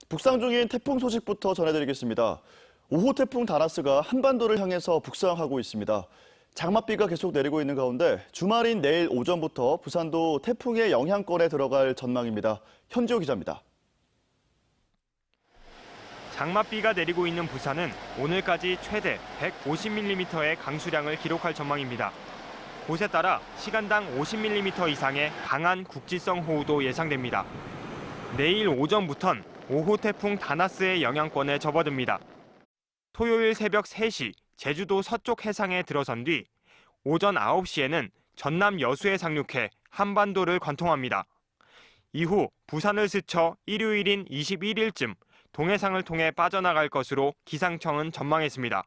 북상 중인 태풍 소식부터 전해드리겠습니다. 5호 태풍 다나스가 한반도를 향해서 북상하고 있습니다. 장맛비가 계속 내리고 있는 가운데 주말인 내일 오전부터 부산도 태풍의 영향권에 들어갈 전망입니다. 현지호 기자입니다. 장맛비가 내리고 있는 부산은 오늘까지 최대 150mm의 강수량을 기록할 전망입니다. 곳에 따라 시간당 50mm 이상의 강한 국지성 호우도 예상됩니다. 내일 오전부턴 5호 태풍 다나스의 영향권에 접어듭니다. 토요일 새벽 3시 제주도 서쪽 해상에 들어선 뒤 오전 9시에는 전남 여수에 상륙해 한반도를 관통합니다. 이후 부산을 스쳐 일요일인 21일쯤 동해상을 통해 빠져나갈 것으로 기상청은 전망했습니다.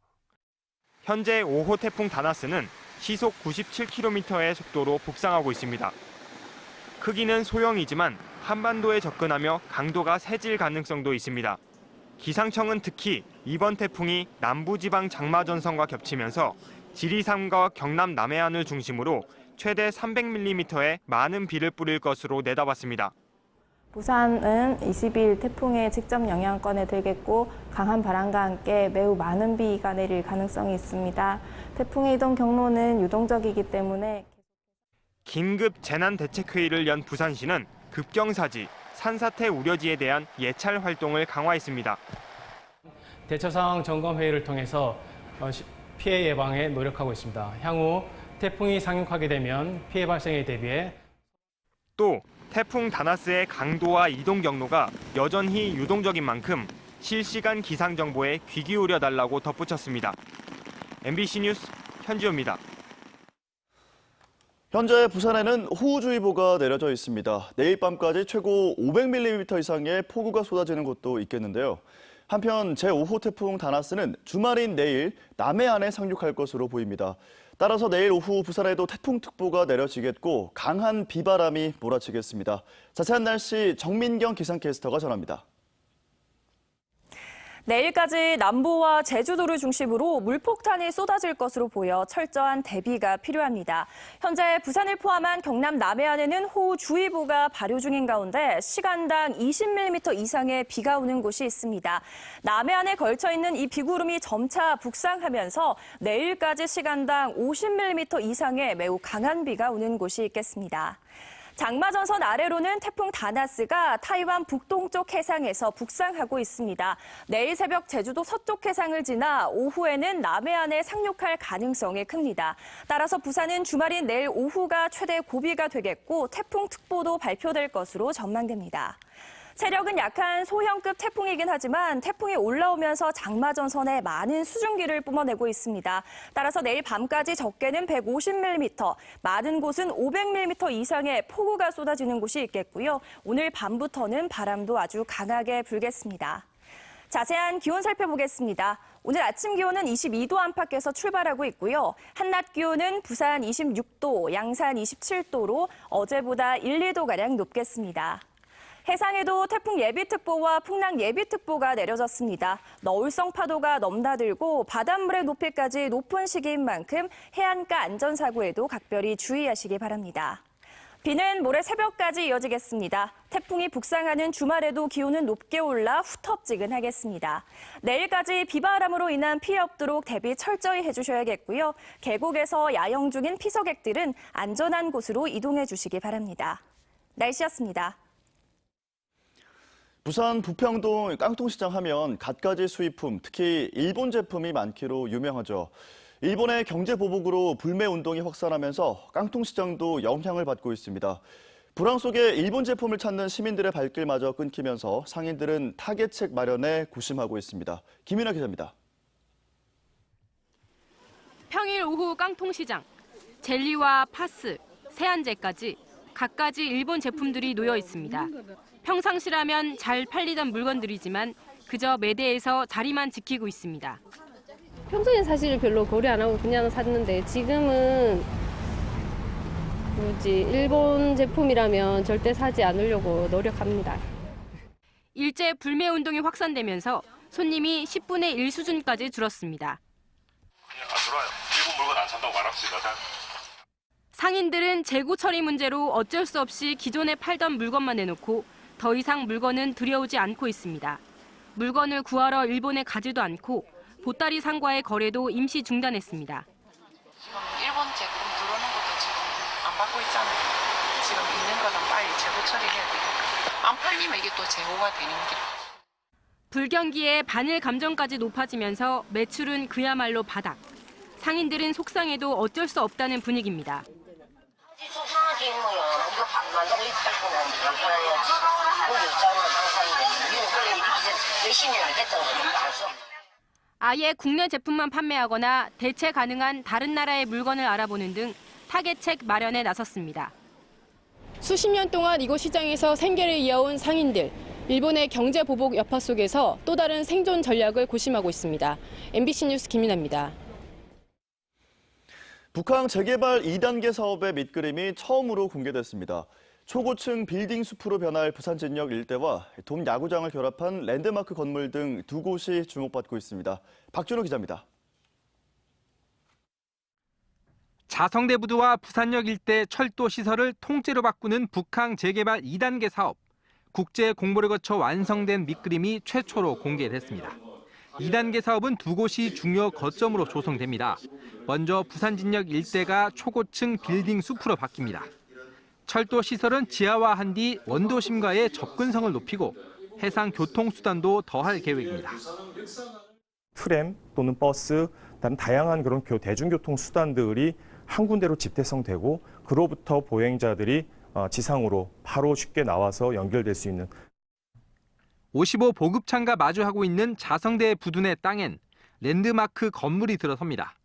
현재 5호 태풍 다나스는 시속 97km의 속도로 북상하고 있습니다. 크기는 소형이지만 한반도에 접근하며 강도가 세질 가능성도 있습니다. 기상청은 특히 이번 태풍이 남부지방 장마전선과 겹치면서 지리산과 경남 남해안을 중심으로 최대 300mm의 많은 비를 뿌릴 것으로 내다봤습니다. 부산은 20일 태풍의 직접 영향권에 들겠고 강한 바람과 함께 매우 많은 비가 내릴 가능성이 있습니다. 태풍의 이동 경로는 유동적이기 때문에 긴급 재난대책회의를 연 부산시는 급경사지, 산사태 우려지에 대한 예찰 활동을 강화했습니다. 대처상황 점검회의를 통해서 피해 예방에 노력하고 있습니다. 향후 태풍이 상륙하게 되면 피해 발생에 대비해 또 태풍 다나스의 강도와 이동 경로가 여전히 유동적인 만큼 실시간 기상 정보에 귀 기울여 달라고 덧붙였습니다. MBC 뉴스 현지호입니다. 현재 부산에는 호우주의보가 내려져 있습니다. 내일 밤까지 최고 500mm 이상의 폭우가 쏟아지는 곳도 있겠는데요. 한편 제5호 태풍 다나스는 주말인 내일 남해안에 상륙할 것으로 보입니다. 따라서 내일 오후 부산에도 태풍특보가 내려지겠고 강한 비바람이 몰아치겠습니다. 자세한 날씨 정민경 기상캐스터가 전합니다. 내일까지 남부와 제주도를 중심으로 물폭탄이 쏟아질 것으로 보여 철저한 대비가 필요합니다. 현재 부산을 포함한 경남 남해안에는 호우주의보가 발효 중인 가운데 시간당 20mm 이상의 비가 오는 곳이 있습니다. 남해안에 걸쳐 있는 이 비구름이 점차 북상하면서 내일까지 시간당 50mm 이상의 매우 강한 비가 오는 곳이 있겠습니다. 장마전선 아래로는 태풍 다나스가 타이완 북동쪽 해상에서 북상하고 있습니다. 내일 새벽 제주도 서쪽 해상을 지나 오후에는 남해안에 상륙할 가능성이 큽니다. 따라서 부산은 주말인 내일 오후가 최대 고비가 되겠고 태풍특보도 발표될 것으로 전망됩니다. 세력은 약한 소형급 태풍이긴 하지만 태풍이 올라오면서 장마전선에 많은 수증기를 뿜어내고 있습니다. 따라서 내일 밤까지 적게는 150mm, 많은 곳은 500mm 이상의 폭우가 쏟아지는 곳이 있겠고요. 오늘 밤부터는 바람도 아주 강하게 불겠습니다. 자세한 기온 살펴보겠습니다. 오늘 아침 기온은 22도 안팎에서 출발하고 있고요. 한낮 기온은 부산 26도, 양산 27도로 어제보다 1, 2도가량 높겠습니다. 해상에도 태풍 예비특보와 풍랑 예비특보가 내려졌습니다. 너울성 파도가 넘나들고 바닷물의 높이까지 높은 시기인 만큼 해안가 안전사고에도 각별히 주의하시기 바랍니다. 비는 모레 새벽까지 이어지겠습니다. 태풍이 북상하는 주말에도 기온은 높게 올라 후텁지근하겠습니다. 내일까지 비바람으로 인한 피해 없도록 대비 철저히 해주셔야겠고요. 계곡에서 야영 중인 피서객들은 안전한 곳으로 이동해 주시기 바랍니다. 날씨였습니다. 부산 부평동 깡통시장 하면 갖가지 수입품, 특히 일본 제품이 많기로 유명하죠. 일본의 경제 보복으로 불매 운동이 확산하면서 깡통시장도 영향을 받고 있습니다. 불황 속에 일본 제품을 찾는 시민들의 발길마저 끊기면서 상인들은 타개책 마련에 고심하고 있습니다. 김윤아 기자입니다. 평일 오후 깡통시장, 젤리와 파스, 세안제까지 갖가지 일본 제품들이 놓여 있습니다. 평상시라면 잘 팔리던 물건들이지만 그저 매대에서 자리만 지키고 있습니다. 평소엔 사실 별로 고려 안 하고 그냥 샀는데 지금은 일본 제품이라면 절대 사지 않으려고 노력합니다. 일제 불매 운동이 확산되면서 손님이 10분의 1 수준까지 줄었습니다. 그냥 안 들어와요. 일본 물건 안 산다고 말합시다. 상인들은 재고 처리 문제로 어쩔 수 없이 기존에 팔던 물건만 내놓고 더 이상 물건은 들여오지 않고 있습니다. 물건을 구하러 일본에 가지도 않고 보따리 상과의 거래도 임시 중단했습니다. 지금 일본 제품 들어오는 것도 지금 안 받고 있잖아요. 지금 있는 거는 빨리 재고 처리해야 되니까. 안 팔리면 이게 또 재고가 되는 게. 불경기에 바늘 감정까지 높아지면서 매출은 그야말로 바닥. 상인들은 속상해도 어쩔 수 없다는 분위기입니다. 속상하지 뭐야. 우리가 만들고 팔 거는 안 팔아야지. 거기 있잖아 상상인데. 우리는 원래 이렇게 열심히 알겠던 거니까. 아예 국내 제품만 판매하거나 대체 가능한 다른 나라의 물건을 알아보는 등 타겟책 마련에 나섰습니다. 수십 년 동안 이곳 시장에서 생계를 이어온 상인들. 일본의 경제 보복 여파 속에서 또 다른 생존 전략을 고심하고 있습니다. MBC 뉴스 김민아입니다. 북항 재개발 2단계 사업의 밑그림이 처음으로 공개됐습니다. 초고층 빌딩 숲으로 변할 부산진역 일대와 돔 야구장을 결합한 랜드마크 건물 등 두 곳이 주목받고 있습니다. 박준호 기자입니다. 자성대부두와 부산역 일대 철도 시설을 통째로 바꾸는 북항 재개발 2단계 사업. 국제 공모를 거쳐 완성된 밑그림이 최초로 공개됐습니다. 2단계 사업은 두 곳이 중요 거점으로 조성됩니다. 먼저 부산진역 일대가 초고층 빌딩 숲으로 바뀝니다. 철도 시설은 지하화한 뒤 원도심과의 접근성을 높이고 해상 교통수단도 더할 계획입니다. 트램 또는 버스, 다양한 그런 대중교통 수단들이 한 군데로 집대성되고 그로부터 보행자들이 지상으로 바로 쉽게 나와서 연결될 수 있는 55 보급창과 마주하고 있는 자성대 부둔의 땅엔 랜드마크 건물이 들어섭니다.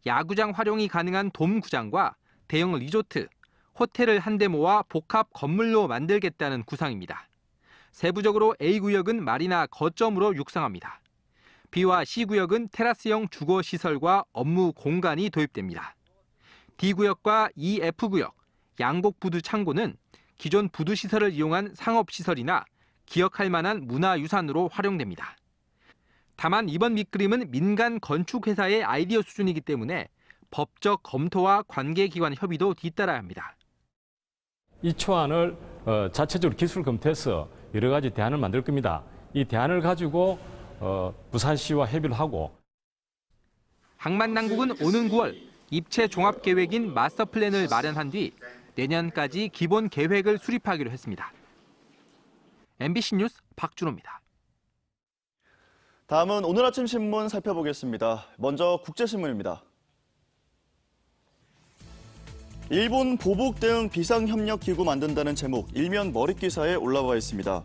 야구장 활용이 가능한 돔구장과 대형 리조트, 호텔을 한데 모아 복합 건물로 만들겠다는 구상입니다. 세부적으로 A구역은 마리나 거점으로 육성합니다. B와 C구역은 테라스형 주거시설과 업무 공간이 도입됩니다. D구역과 EF구역, 양곡부두 창고는 기존 부두시설을 이용한 상업시설이나 기억할 만한 문화유산으로 활용됩니다. 다만 이번 밑그림은 민간 건축회사의 아이디어 수준이기 때문에 법적 검토와 관계기관 협의도 뒤따라야 합니다. 이 초안을 자체적으로 기술 검토해서 여러 가지 대안을 만들 겁니다. 이 대안을 가지고 부산시와 협의를 하고 항만당국은 오는 9월 입체 종합계획인 마스터 플랜을 마련한 뒤 내년까지 기본 계획을 수립하기로 했습니다. MBC 뉴스 박준호입니다. 다음은 오늘 아침 신문 살펴보겠습니다. 먼저 국제신문입니다. 일본 보복 대응 비상협력기구 만든다는 제목 일면 머릿기사에 올라와 있습니다.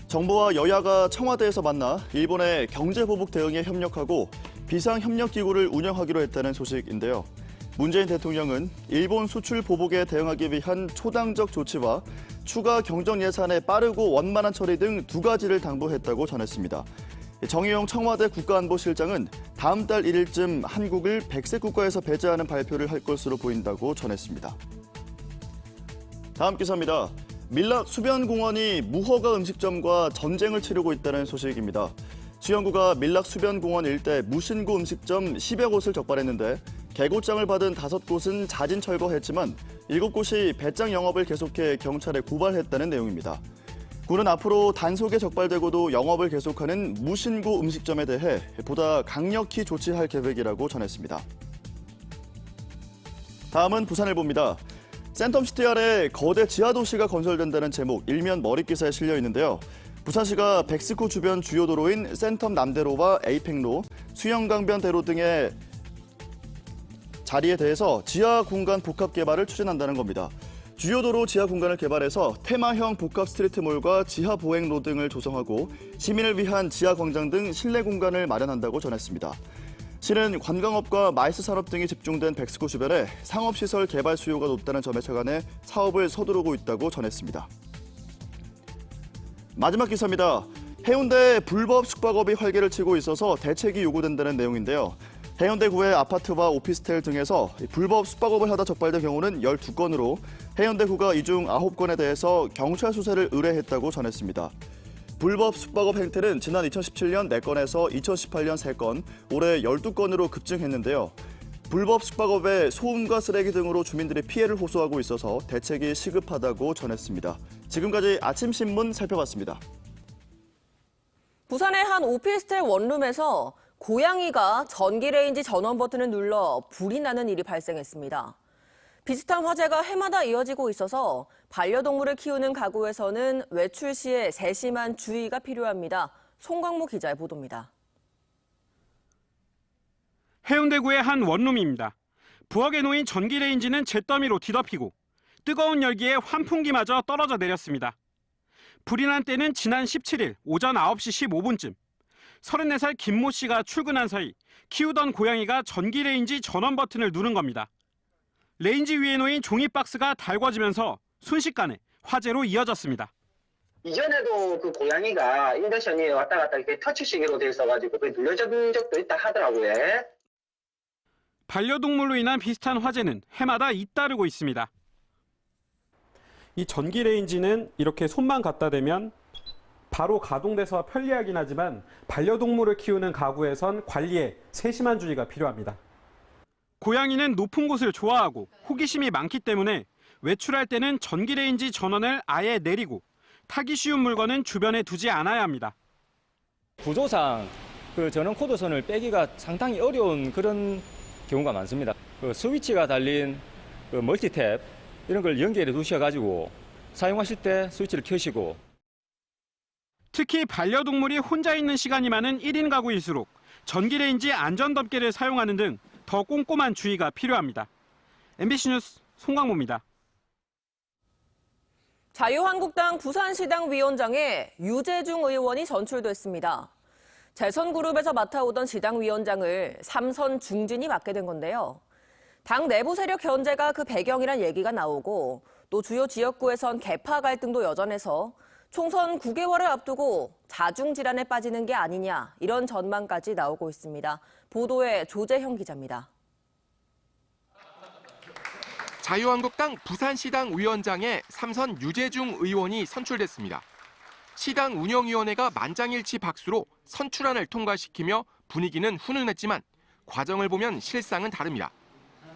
정부와 여야가 청와대에서 만나 일본의 경제보복 대응에 협력하고 비상협력기구를 운영하기로 했다는 소식인데요. 문재인 대통령은 일본 수출 보복에 대응하기 위한 초당적 조치와 추가 경정 예산의 빠르고 원만한 처리 등 두 가지를 당부했다고 전했습니다. 정의용 청와대 국가안보실장은 다음 달 1일쯤 한국을 백색 국가에서 배제하는 발표를 할 것으로 보인다고 전했습니다. 다음 기사입니다. 밀락 수변공원이 무허가 음식점과 전쟁을 치르고 있다는 소식입니다. 수영구가 밀락 수변공원 일대 무신고 음식점 10여 곳을 적발했는데 개고장을 받은 5곳은 자진 철거했지만 7곳이 배짱 영업을 계속해 경찰에 고발했다는 내용입니다. 군은 앞으로 단속에 적발되고도 영업을 계속하는 무신고 음식점에 대해 보다 강력히 조치할 계획이라고 전했습니다. 다음은 부산일보입니다. 센텀시티 아래 거대 지하도시가 건설된다는 제목 일면 머릿기사에 실려 있는데요. 부산시가 백스코 주변 주요 도로인 센텀 남대로와 에이펙로, 수영강변대로 등의 자리에 대해서 지하 공간 복합 개발을 추진한다는 겁니다. 주요 도로 지하 공간을 개발해서 테마형 복합 스트리트몰과 지하 보행로 등을 조성하고 시민을 위한 지하 광장 등 실내 공간을 마련한다고 전했습니다. 시는 관광업과 마이스 산업 등이 집중된 백스코 주변에 상업시설 개발 수요가 높다는 점에 착안해 사업을 서두르고 있다고 전했습니다. 마지막 기사입니다. 해운대 불법 숙박업이 활개를 치고 있어서 대책이 요구된다는 내용인데요. 해운대구의 아파트와 오피스텔 등에서 불법 숙박업을 하다 적발된 경우는 12건으로 해운대구가 이 중 9건에 대해서 경찰 수사를 의뢰했다고 전했습니다. 불법 숙박업 행태는 지난 2017년 4건에서 2018년 3건, 올해 12건으로 급증했는데요. 불법 숙박업에 소음과 쓰레기 등으로 주민들이 피해를 호소하고 있어서 대책이 시급하다고 전했습니다. 지금까지 아침 신문 살펴봤습니다. 부산의 한 오피스텔 원룸에서 고양이가 전기레인지 전원 버튼을 눌러 불이 나는 일이 발생했습니다. 비슷한 화재가 해마다 이어지고 있어서 반려동물을 키우는 가구에서는 외출 시에 세심한 주의가 필요합니다. 송광무 기자의 보도입니다. 해운대구의 한 원룸입니다. 부엌에 놓인 전기레인지는 잿더미로 뒤덮이고 뜨거운 열기에 환풍기마저 떨어져 내렸습니다. 불이 난 때는 지난 17일 오전 9시 15분쯤 34살 김모 씨가 출근한 사이 키우던 고양이가 전기레인지 전원 버튼을 누른 겁니다. 레인지 위에 놓인 종이 박스가 달궈지면서 순식간에 화재로 이어졌습니다. 이전에도 그 고양이가 인덕션이 왔다 갔다 이렇게 터치식으로 돼 있어가지고 그게 눌려진 적도 있다 하더라고요. 반려동물로 인한 비슷한 화재는 해마다 잇따르고 있습니다. 이 전기레인지는 이렇게 손만 갖다 대면 바로 가동돼서 편리하긴 하지만 반려동물을 키우는 가구에선 관리에 세심한 주의가 필요합니다. 고양이는 높은 곳을 좋아하고 호기심이 많기 때문에 외출할 때는 전기레인지 전원을 아예 내리고 타기 쉬운 물건은 주변에 두지 않아야 합니다. 구조상 그 전원 코드선을 빼기가 상당히 어려운 그런 경우가 많습니다. 그 스위치가 달린 그 멀티탭 이런 걸 연결해 두셔가지고 사용하실 때 스위치를 켜시고. 특히 반려동물이 혼자 있는 시간이 많은 1인 가구일수록 전기레인지 안전덮개를 사용하는 등 더 꼼꼼한 주의가 필요합니다. MBC 뉴스 송광모입니다. 자유한국당 부산시당 위원장에 유재중 의원이 선출됐습니다. 재선그룹에서 맡아오던 시당 위원장을 삼선 중진이 맡게 된 건데요. 당 내부 세력 견제가 그 배경이란 얘기가 나오고 또 주요 지역구에선 계파 갈등도 여전해서 총선 9개월을 앞두고 자중질환에 빠지는 게 아니냐 이런 전망까지 나오고 있습니다. 보도에 조재형 기자입니다. 자유한국당 부산시당 위원장에 삼선 유재중 의원이 선출됐습니다. 시당 운영위원회가 만장일치 박수로 선출안을 통과시키며 분위기는 훈훈했지만 과정을 보면 실상은 다릅니다.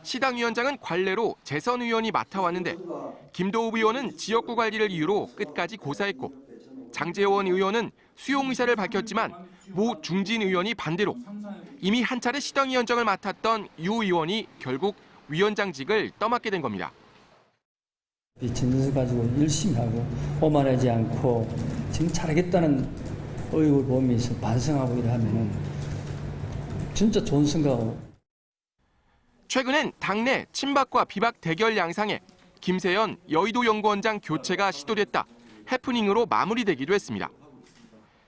시당 위원장은 관례로 재선 의원이 맡아왔는데 김도읍 의원은 지역구 관리를 이유로 끝까지 고사했고 장제원 의원은 수용 의사를 밝혔지만 모 중진 의원이 반대로 이미 한 차례 시당 위원장을 맡았던 유 의원이 결국 위원장직을 떠맡게 된 겁니다. 진술을 가지고 열심히 하고 오만하지 않고 지금 잘하겠다는 의욕을 보면서 반성하고 이러면은 진짜 좋은 선거고. 최근엔 당내 친박과 비박 대결 양상에 김세연 여의도 연구원장 교체가 시도됐다 해프닝으로 마무리되기도 했습니다.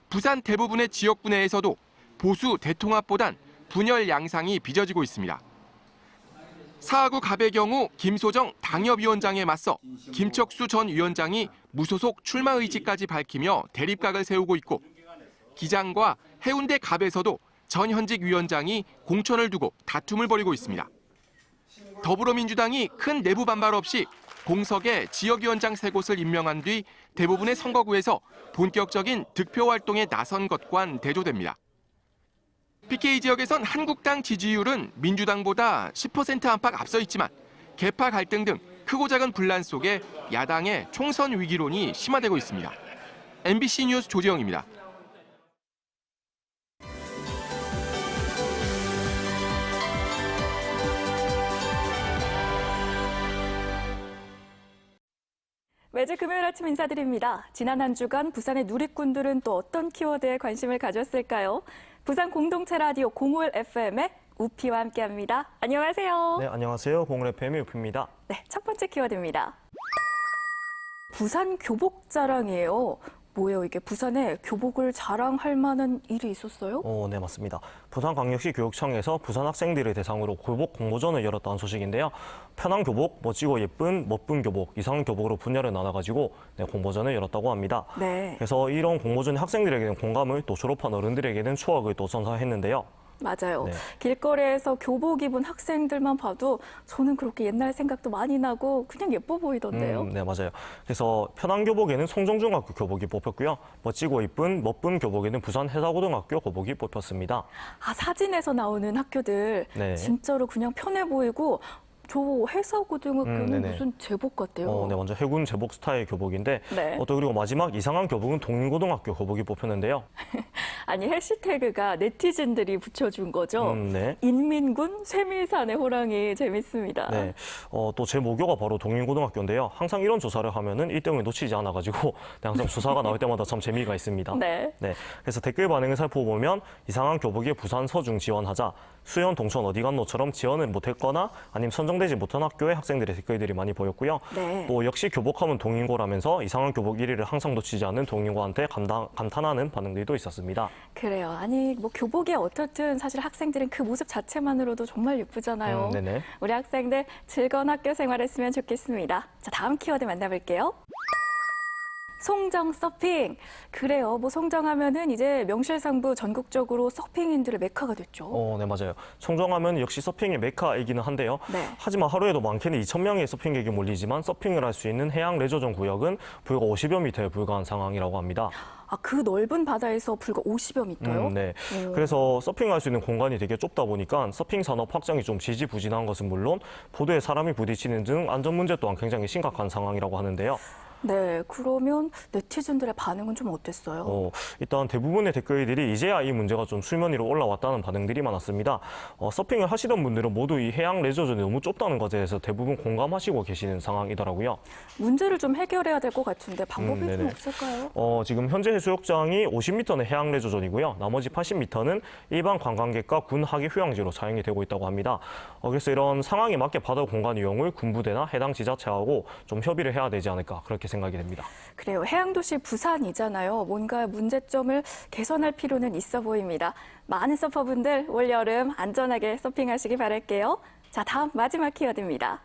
부산 대부분의 지역구 내에서도 보수 대통합보단 분열 양상이 빚어지고 있습니다. 사하구 갑의 경우 김소정 당협위원장에 맞서 김척수 전 위원장이 무소속 출마 의지까지 밝히며 대립각을 세우고 있고 기장과 해운대 갑에서도 전 현직 위원장이 공천을 두고 다툼을 벌이고 있습니다. 더불어민주당이 큰 내부 반발 없이 공석에 지역위원장 3곳을 임명한 뒤 대부분의 선거구에서 본격적인 득표 활동에 나선 것과는 대조됩니다. PK 지역에선 한국당 지지율은 민주당보다 10% 안팎 앞서 있지만 계파 갈등 등 크고 작은 분란 속에 야당의 총선 위기론이 심화되고 있습니다. MBC 뉴스 조지영입니다. 매주 금요일 아침 인사드립니다. 지난 한 주간 부산의 누리꾼들은 또 어떤 키워드에 관심을 가졌을까요? 부산 공동체 라디오 05일 FM의 우피와 함께합니다. 안녕하세요. 네, 안녕하세요. 05일 FM의 우피입니다. 네, 첫 번째 키워드입니다. 부산 교복 자랑이에요. 뭐예요? 이게 부산에 교복을 자랑할 만한 일이 있었어요? 네, 맞습니다. 부산광역시 교육청에서 부산 학생들을 대상으로 교복 공모전을 열었다는 소식인데요. 편한 교복, 멋지고 예쁜, 멋쁜 교복, 이상 교복으로 분야를 나눠가지고 공모전을 열었다고 합니다. 네. 그래서 이런 공모전이 학생들에게는 공감을, 또 졸업한 어른들에게는 추억을 또 선사했는데요. 맞아요. 네. 길거리에서 교복 입은 학생들만 봐도 저는 그렇게 옛날 생각도 많이 나고 그냥 예뻐 보이던데요. 네, 맞아요. 그래서 편한 교복에는 송정중학교 교복이 뽑혔고요. 멋지고 이쁜 멋쁜 교복에는 부산 해사고등학교 교복이 뽑혔습니다. 아, 사진에서 나오는 학교들 네. 진짜로 그냥 편해 보이고 저 해사고등학교는 무슨 제복 같아요. 네, 완전 해군 제복 스타일 교복인데 네. 또 그리고 마지막 이상한 교복은 동인고등학교 교복이 뽑혔는데요. 아니 해시태그가 네티즌들이 붙여준 거죠. 네. 인민군 쇠밀산의 호랑이 재밌습니다. 네. 또 제 모교가 바로 동인고등학교인데요. 항상 이런 조사를 하면은 1등을 놓치지 않아가지고 항상 조사가 나올 때마다 참 재미가 있습니다. 네. 그래서 댓글 반응을 살펴보면 이상한 교복에 부산 서중 지원하자, 수연 동천 어디 갔노처럼 지원을 못했거나 아니면 선정되지 못한 학교의 학생들의 댓글들이 많이 보였고요. 네. 또 역시 교복하면 동인고라면서 이상한 교복 1위를 항상 놓치지 않는 동인고한테 감탄하는 반응들도 있었습니다. 그래요. 아니 뭐 교복이 어떻든 사실 학생들은 그 모습 자체만으로도 정말 예쁘잖아요. 네네. 우리 학생들 즐거운 학교 생활했으면 좋겠습니다. 자, 다음 키워드 만나볼게요. 송정 서핑. 그래요. 뭐 송정하면은 이제 명실상부 전국적으로 서핑인들의 메카가 됐죠. 네, 맞아요. 송정하면 역시 서핑의 메카이기는 한데요. 네. 하지만 하루에도 많게는 2,000명의 서핑객이 몰리지만 서핑을 할 수 있는 해양 레저존 구역은 불과 50여 미터에 불과한 상황이라고 합니다. 그 넓은 바다에서 불과 50여 미터요? 네. 그래서 서핑할 수 있는 공간이 되게 좁다 보니까 서핑 산업 확장이 좀 지지부진한 것은 물론 보도에 사람이 부딪히는 등 안전 문제 또한 굉장히 심각한 상황이라고 하는데요. 네, 그러면 네티즌들의 반응은 좀 어땠어요? 일단 대부분의 댓글들이 이제야 이 문제가 좀 수면 위로 올라왔다는 반응들이 많았습니다. 서핑을 하시던 분들은 모두 이 해양 레저존이 너무 좁다는 것에 대해서 대부분 공감하시고 계시는 상황이더라고요. 문제를 좀 해결해야 될 것 같은데 방법이 좀 없을까요? 지금 현재 해수욕장이 50m는 해양 레저존이고요. 나머지 80m는 일반 관광객과 군 하계 휴양지로 사용이 되고 있다고 합니다. 그래서 이런 상황에 맞게 바다 공간 이용을 군부대나 해당 지자체하고 좀 협의를 해야 되지 않을까 그렇게 생각이 됩니다. 그래요. 해양도시 부산이잖아요. 뭔가 문제점을 개선할 필요는 있어 보입니다. 많은 서퍼분들 올여름 안전하게 서핑하시기 바랄게요. 자, 다음 마지막 키워드입니다.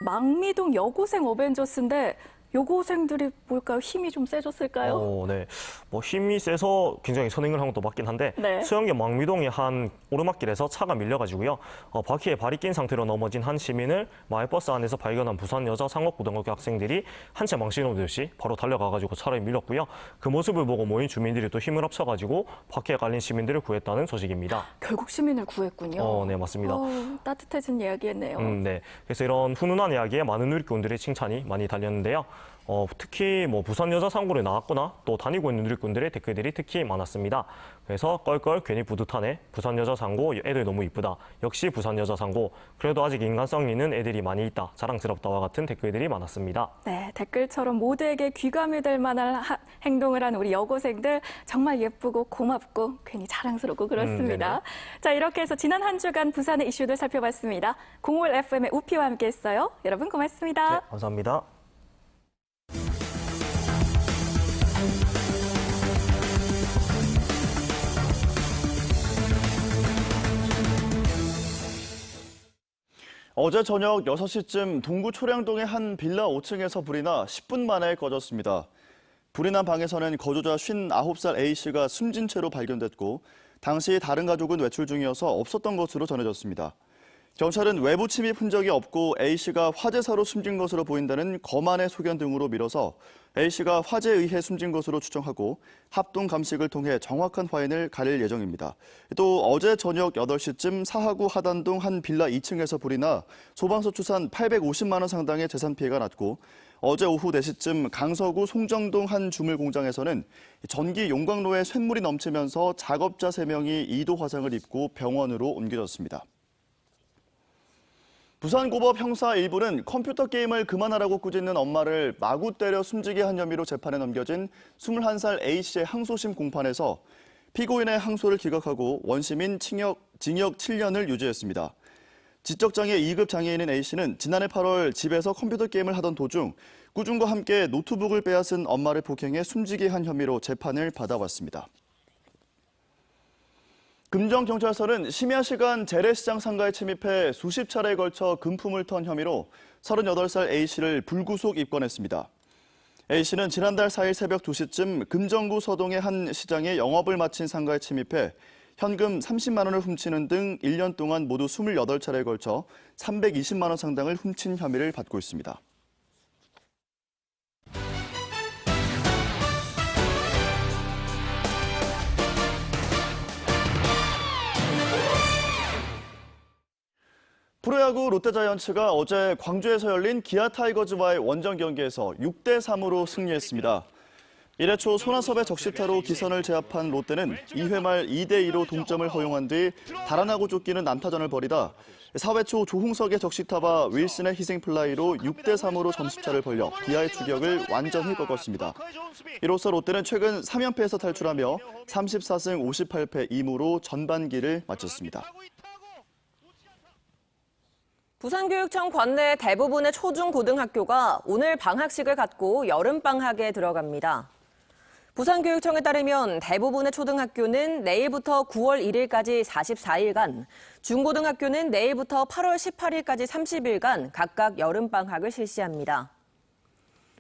망미동 여고생 어벤져스인데 여고생들이 뭘까요? 힘이 좀 세졌을까요? 네. 뭐 힘이 세서 굉장히 선행을 한 것도 맞긴 한데 네. 수영계 망미동의 한 오르막길에서 차가 밀려가지고요. 바퀴에 발이 낀 상태로 넘어진 한 시민을 마을버스 안에서 발견한 부산 여자 상업고등학교 학생들이 한 채 망신호도 없이 바로 달려가가지고 차를 밀렸고요. 그 모습을 보고 모인 주민들이 또 힘을 합쳐가지고 바퀴에 깔린 시민들을 구했다는 소식입니다. 결국 시민을 구했군요. 네, 맞습니다. 따뜻해진 이야기였네요. 네. 그래서 이런 훈훈한 이야기에 많은 누리꾼들의 칭찬이 많이 달렸는데요. 특히 뭐 부산 여자 상고를 나왔거나 또 다니고 있는 누리꾼들의 댓글들이 특히 많았습니다. 그래서 껄껄 괜히 뿌듯하네. 부산 여자 상고 애들 너무 이쁘다. 역시 부산 여자 상고. 그래도 아직 인간성 있는 애들이 많이 있다. 자랑스럽다와 같은 댓글들이 많았습니다. 네, 댓글처럼 모두에게 귀감이 될 만한 행동을 한 우리 여고생들 정말 예쁘고 고맙고 괜히 자랑스럽고 그렇습니다. 자, 이렇게 해서 지난 한 주간 부산의 이슈들 살펴봤습니다. 05일 FM의 우피와 함께했어요. 여러분 고맙습니다. 네, 감사합니다. 어제 저녁 6시쯤 동구 초량동의 한 빌라 5층에서 불이 나 10분 만에 꺼졌습니다. 불이 난 방에서는 거주자 59살 A씨가 숨진 채로 발견됐고 당시 다른 가족은 외출 중이어서 없었던 것으로 전해졌습니다. 경찰은 외부 침입 흔적이 없고 A씨가 화재사로 숨진 것으로 보인다는 거만의 소견 등으로 미뤄서 A씨가 화재에 의해 숨진 것으로 추정하고 합동 감식을 통해 정확한 화인을 가릴 예정입니다. 또 어제 저녁 8시쯤 사하구 하단동 한 빌라 2층에서 불이 나 소방서 추산 850만 원 상당의 재산 피해가 났고 어제 오후 4시쯤 강서구 송정동 한 주물 공장에서는 전기 용광로에 쇳물이 넘치면서 작업자 3명이 2도 화상을 입고 병원으로 옮겨졌습니다. 부산고법 형사 1부는 컴퓨터 게임을 그만하라고 꾸짖는 엄마를 마구 때려 숨지게 한 혐의로 재판에 넘겨진 21살 A씨의 항소심 공판에서 피고인의 항소를 기각하고 원심인 징역 7년을 유죄했습니다. 지적장애 2급 장애인인 A씨는 지난해 8월 집에서 컴퓨터 게임을 하던 도중 꾸중과 함께 노트북을 빼앗은 엄마를 폭행해 숨지게 한 혐의로 재판을 받아왔습니다. 금정경찰서는 심야 시간 재래시장 상가에 침입해 수십 차례에 걸쳐 금품을 턴 혐의로 38살 A씨를 불구속 입건했습니다. A씨는 지난달 4일 새벽 2시쯤 금정구 서동의 한 시장에 영업을 마친 상가에 침입해 현금 30만 원을 훔치는 등 1년 동안 모두 28차례에 걸쳐 320만 원 상당을 훔친 혐의를 받고 있습니다. 프로야구 롯데자이언츠가 어제 광주에서 열린 기아 타이거즈와의 원정 경기에서 6대3으로 승리했습니다. 1회 초 손아섭의 적시타로 기선을 제압한 롯데는 2회 말 2대2로 동점을 허용한 뒤 달아나고 쫓기는 난타전을 벌이다 4회 초 조홍석의 적시타와 윌슨의 희생플라이로 6대3으로 점수차를 벌려 기아의 추격을 완전히 꺾었습니다. 이로써 롯데는 최근 3연패에서 탈출하며 34승 58패 2무로 전반기를 마쳤습니다. 부산교육청 관내 대부분의 초중고등학교가 오늘 방학식을 갖고 여름방학에 들어갑니다. 부산교육청에 따르면 대부분의 초등학교는 내일부터 9월 1일까지 44일간, 중고등학교는 내일부터 8월 18일까지 30일간 각각 여름방학을 실시합니다.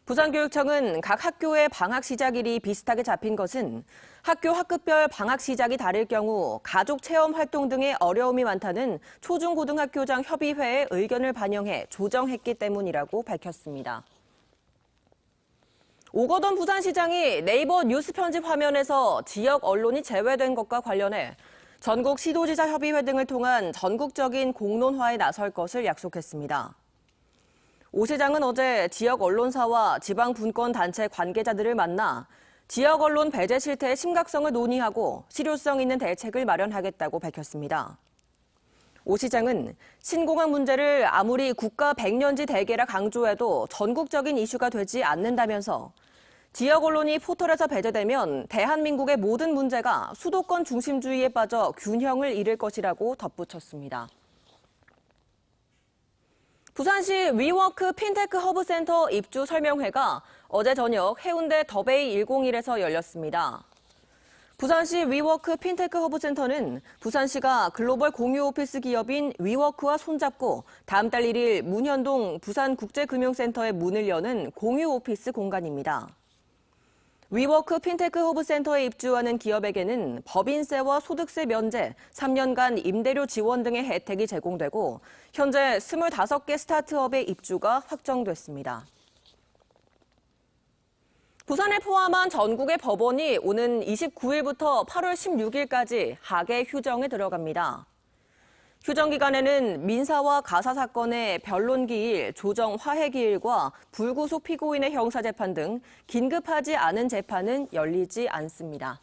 부산교육청은 각 학교의 방학 시작일이 비슷하게 잡힌 것은 학교 학급별 방학 시작이 다를 경우 가족 체험 활동 등의 어려움이 많다는 초중고등학교장 협의회의 의견을 반영해 조정했기 때문이라고 밝혔습니다. 오거돈 부산시장이 네이버 뉴스 편집 화면에서 지역 언론이 제외된 것과 관련해 전국 시도지사 협의회 등을 통한 전국적인 공론화에 나설 것을 약속했습니다. 오 시장은 어제 지역 언론사와 지방 분권 단체 관계자들을 만나 지역 언론 배제 실태의 심각성을 논의하고 실효성 있는 대책을 마련하겠다고 밝혔습니다. 오 시장은 신공항 문제를 아무리 국가 100년지 대계라 강조해도 전국적인 이슈가 되지 않는다면서 지역 언론이 포털에서 배제되면 대한민국의 모든 문제가 수도권 중심주의에 빠져 균형을 잃을 것이라고 덧붙였습니다. 부산시 위워크 핀테크 허브센터 입주 설명회가 어제 저녁 해운대 더베이 101에서 열렸습니다. 부산시 위워크 핀테크 허브센터는 부산시가 글로벌 공유 오피스 기업인 위워크와 손잡고 다음 달 1일 문현동 부산국제금융센터의 문을 여는 공유 오피스 공간입니다. 위워크 핀테크 허브센터에 입주하는 기업에게는 법인세와 소득세 면제, 3년간 임대료 지원 등의 혜택이 제공되고 현재 25개 스타트업의 입주가 확정됐습니다. 부산을 포함한 전국의 법원이 오는 29일부터 8월 16일까지 하계 휴정에 들어갑니다. 휴정 기간에는 민사와 가사 사건의 변론 기일, 조정 화해 기일과 불구속 피고인의 형사 재판 등 긴급하지 않은 재판은 열리지 않습니다.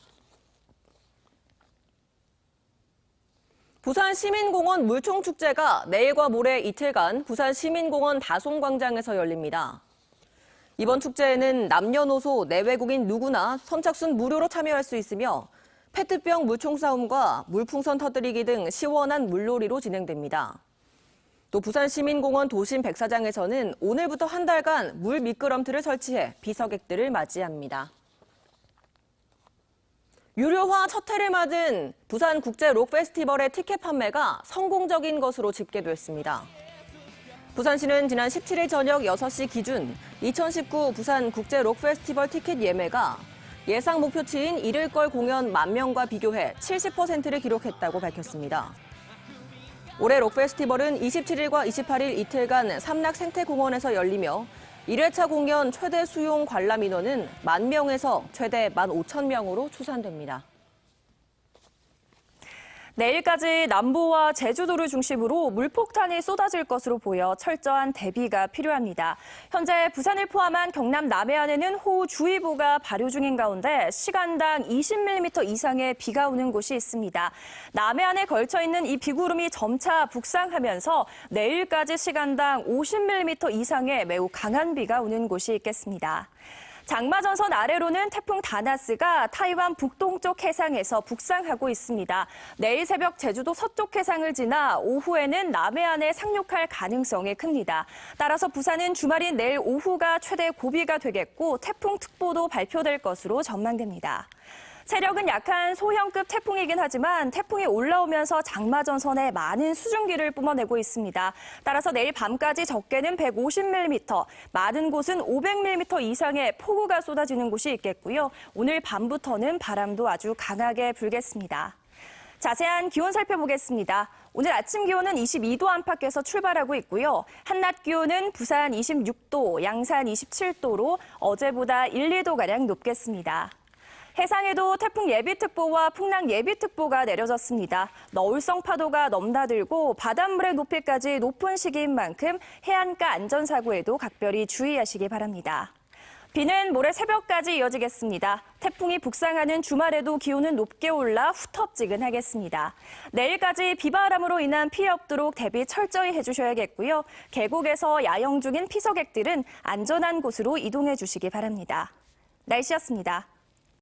부산 시민공원 물총축제가 내일과 모레 이틀간 부산 시민공원 다솜광장에서 열립니다. 이번 축제에는 남녀노소, 내외국인 누구나 선착순 무료로 참여할 수 있으며 페트병 물총 싸움과 물풍선 터뜨리기 등 시원한 물놀이로 진행됩니다. 또 부산시민공원 도심 백사장에서는 오늘부터 한 달간 물 미끄럼틀을 설치해 비서객들을 맞이합니다. 유료화 첫 해를 맞은 부산 국제 록 페스티벌의 티켓 판매가 성공적인 것으로 집계됐습니다. 부산시는 지난 17일 저녁 6시 기준 2019 부산 국제 록 페스티벌 티켓 예매가 예상 목표치인 이를걸 공연 10,000명과 비교해 70%를 기록했다고 밝혔습니다. 올해 록 페스티벌은 27일과 28일 이틀간 삼락생태공원에서 열리며 1회차 공연 최대 수용 관람 인원은 10,000명에서 최대 15,000명으로 추산됩니다. 내일까지 남부와 제주도를 중심으로 물폭탄이 쏟아질 것으로 보여 철저한 대비가 필요합니다. 현재 부산을 포함한 경남 남해안에는 호우주의보가 발효 중인 가운데 시간당 20mm 이상의 비가 오는 곳이 있습니다. 남해안에 걸쳐 있는 이 비구름이 점차 북상하면서 내일까지 시간당 50mm 이상의 매우 강한 비가 오는 곳이 있겠습니다. 장마전선 아래로는 태풍 다나스가 타이완 북동쪽 해상에서 북상하고 있습니다. 내일 새벽 제주도 서쪽 해상을 지나 오후에는 남해안에 상륙할 가능성이 큽니다. 따라서 부산은 주말인 내일 오후가 최대 고비가 되겠고 태풍특보도 발표될 것으로 전망됩니다. 세력은 약한 소형급 태풍이긴 하지만 태풍이 올라오면서 장마전선에 많은 수증기를 뿜어내고 있습니다. 따라서 내일 밤까지 적게는 150mm, 많은 곳은 500mm 이상의 폭우가 쏟아지는 곳이 있겠고요. 오늘 밤부터는 바람도 아주 강하게 불겠습니다. 자세한 기온 살펴보겠습니다. 오늘 아침 기온은 22도 안팎에서 출발하고 있고요. 한낮 기온은 부산 26도, 양산 27도로 어제보다 1, 2도가량 높겠습니다. 해상에도 태풍 예비특보와 풍랑 예비특보가 내려졌습니다. 너울성 파도가 넘나들고 바닷물의 높이까지 높은 시기인 만큼 해안가 안전사고에도 각별히 주의하시기 바랍니다. 비는 모레 새벽까지 이어지겠습니다. 태풍이 북상하는 주말에도 기온은 높게 올라 후텁지근하겠습니다. 내일까지 비바람으로 인한 피해 없도록 대비 철저히 해주셔야겠고요. 계곡에서 야영 중인 피서객들은 안전한 곳으로 이동해 주시기 바랍니다. 날씨였습니다.